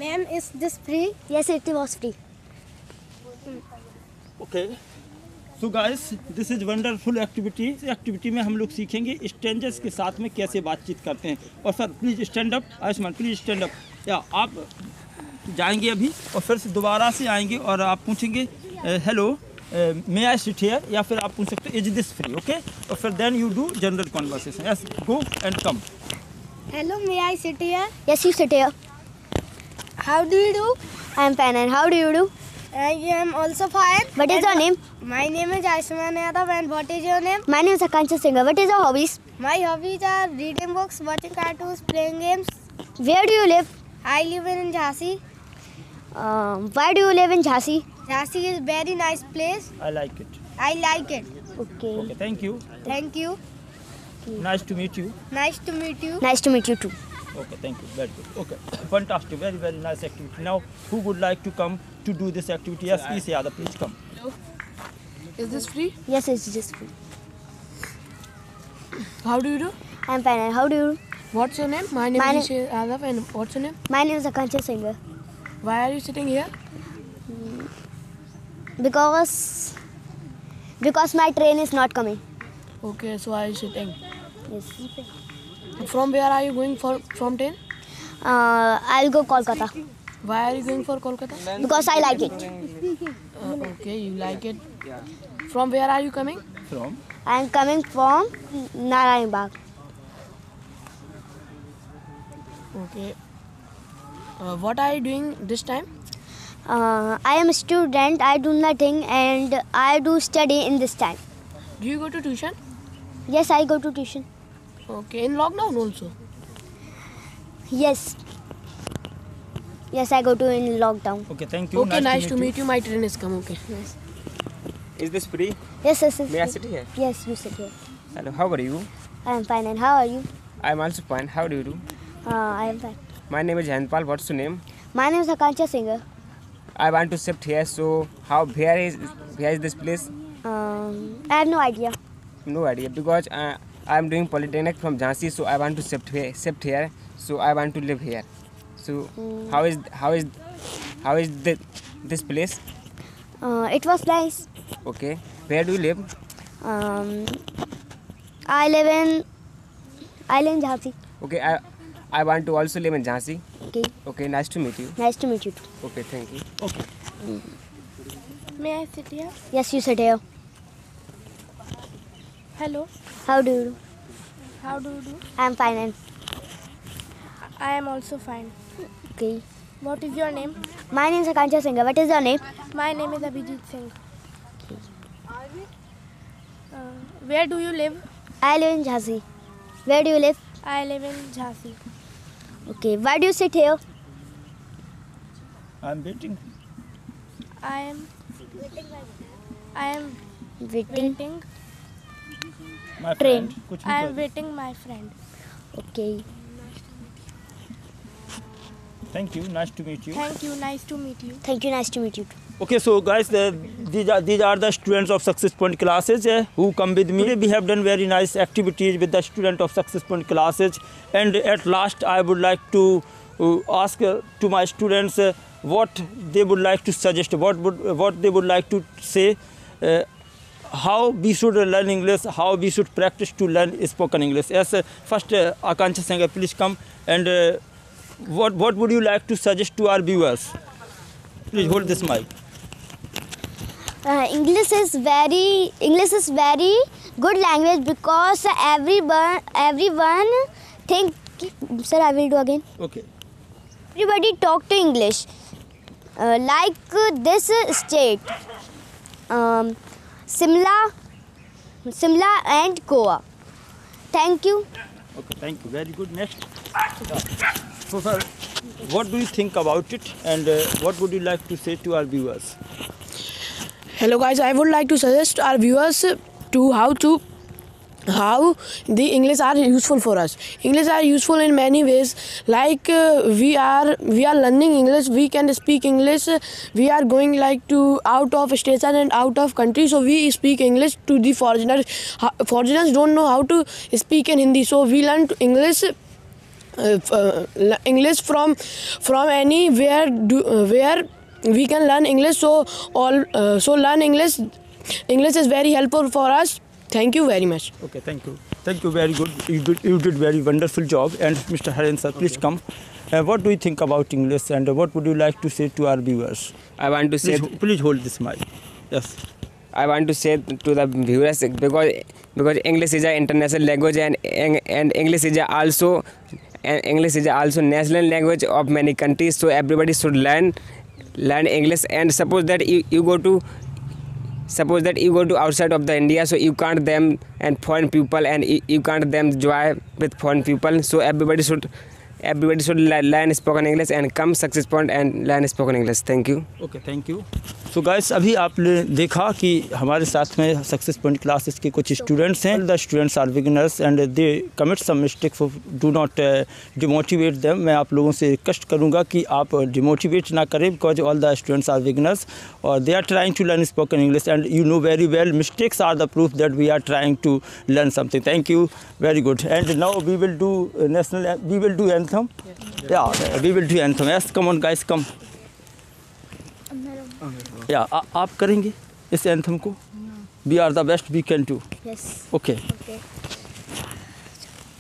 Ma'am, is this free? Yes, it was free. Okay so guys this is wonderful activity. इस activity में हम लोग सीखेंगे strangers के साथ में कैसे बातचीत करते हैं। और sir please stand up, Ayushman please stand up. या आप जाएंगे अभी और फिर से दोबारा से आएंगे और आप पूछेंगे hello may I sit here, या फिर आप पूछ सकते हो इज दिस फ्री। ओके और फिर then you do general conversation. Yes go and come. Hello, may I sit here? Yes, you sit here. How do you do? I am fine. And how do you do? I am also fine. What is your name? My name is Aishman Yadav, and what is your name? My name is Akansha Singh. What is your hobbies? My hobbies are reading books, watching cartoons, playing games. Where do you live? I live in Jhansi. Why do you live in Jhansi? Jhansi is very nice place. I like it. I like it. Okay. Okay thank you, Thank you. Nice to meet you. Nice to meet you. Nice to meet you too. Okay, thank you. Very good. Okay, fantastic. Very, very nice activity. Now, who would like to come to do this activity? Yes, please, Yadav, please come. Is this free? Yes, it's just free. How do you do? I am fine. And how do you do? What's your name? My name My is Isha Yadav, and what's your name? My name is Akansha Singh. Why are you sitting here? Because my train is not coming. Okay, so are you sitting? Yes. From where are you going from train? I'll go Kolkata Why are you going for Kolkata? because I like it. Okay, you like it. From where are you coming? From? I am coming from Narayan Bagh. Okay. What are you doing this time? I am a student. I do nothing and I do study in this time. Do you go to tuition? Yes, I go to tuition. Okay, in lockdown also. Yes. Yes, I go to in lockdown. Okay, thank you. Okay, nice to meet you. My train is come. Okay. Yes. Is this free? Yes, yes, yes. May I yes. sit here? Yes, you sit here. Hello, how are you? I am fine. And how are you? I am also fine. How do you do? I am fine. My name is Jainpal. What's your name? My name is Akansha Singh. I want to shift here. So, where is this place? I have no idea. No idea because I am doing polytechnic from Jhansi. So I want to shift here. So I want to live here. So how is this place? It was nice. Okay. Where do you live? I live in Jhansi. Okay. I want to also live in Jhansi. Okay. Okay. Nice to meet you. Nice to meet you too. Okay. Thank you. Okay. May I sit here? Yes, you sit here. Hello. How do you do? How do you do? I am fine. And I am also fine. okay. What is your name? My name is Akansha Singh. What is your name? My name is Abhijit Singh. Where do you live? I live in Jhansi. Where do you live? I live in Jhansi. Okay. Why do you sit here? I'm waiting. I am Waiting. waiting. My Train. friend. कुछ भी I कर am दो। waiting my friend. Okay. Thank you. Nice to meet you. Thank you. Nice to meet you. Thank you. Nice to meet you too. Okay, so guys, these are the students of Success Point classes who come with me. Today we have done very nice activities with the student of Success Point classes, and at last I would like to ask to my students what they would like to suggest, what they would like to say, how we should learn English, how we should practice to learn spoken English. Yes, first Akansha Singh, please come, and what would you like to suggest to our viewers? Please hold this mic. English is very good language because everyone think. Sir, I will do again. Okay. Everybody talk to English. Like this state, Simla and Goa. Thank you. Okay, thank you. Very good. Next. So, sir, what do you think about it, and what would you like to say to our viewers? Hello guys, I would like to suggest our viewers to how the English are useful for us. English are useful in many ways. Like we are learning English, we can speak English. We are going like to out of station and out of country, so we speak English to the foreigners. Foreigners don't know how to speak in Hindi, so we learn English English from anywhere where we can learn English. So learn English. English is very helpful for us. Thank you very much. Okay, thank you. Thank you, very good. You did very wonderful job. And Mr. Haran sir, please come. What do you think about English and what would you like to say to our viewers? I want to say Please hold this mic. Yes. I want to say to the viewers because English is an international language and English is also national language of many countries. So everybody should learn English. And suppose that you go to outside of the India, so you can't them and foreign people and you can't them joy with foreign people. So everybody should learn spoken English and come Success Point and learn spoken English. Thank you. Okay, thank you. So guys, अभी आपने देखा कि हमारे साथ में success point classes के कुछ students हैं. The students are beginners and they commit some mistake. Do not demotivate them. मैं आप लोगों से रिक्वेस्ट करूंगा कि आप डिमोटिवेट ना करें because all the students are beginners और they are trying to learn spoken English and you know very well mistakes are the proof that we are trying to learn something. Thank you, very good. And now we will do anthem. Yeah, we will do anthem. Yes, come on guys, come. Yeah, आप करेंगे इस anthem को? We are the best we can do. Yes. Okay.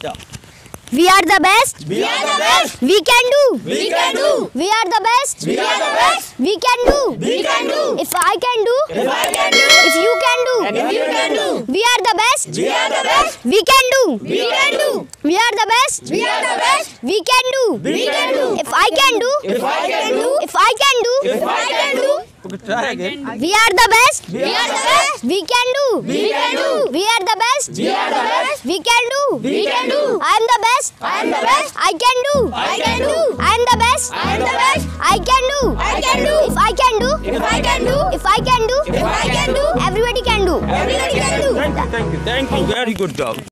Yeah. We are the best. We are the best. We can do. We can do. We are the best. We are the best. We can do. We can do. If I can do. If I can do. If you can do. If you can do. We are the best. We are the best. We can do. We can do. We are the best. We are the best. We can do. We can do. If I can do. If I can do. If I can do. If I can do. Okay, try again. We are the best. We are the best. We can do. We can do. We are the best. We are the best. We can do. We can do. I am the best. I am the best. I can do. I can do. I am the best. I am the best. I can do. I can do. If I can do. If I can do. If I can do. If I can do. Everybody can do. Everybody can do. Thank you. Very good job.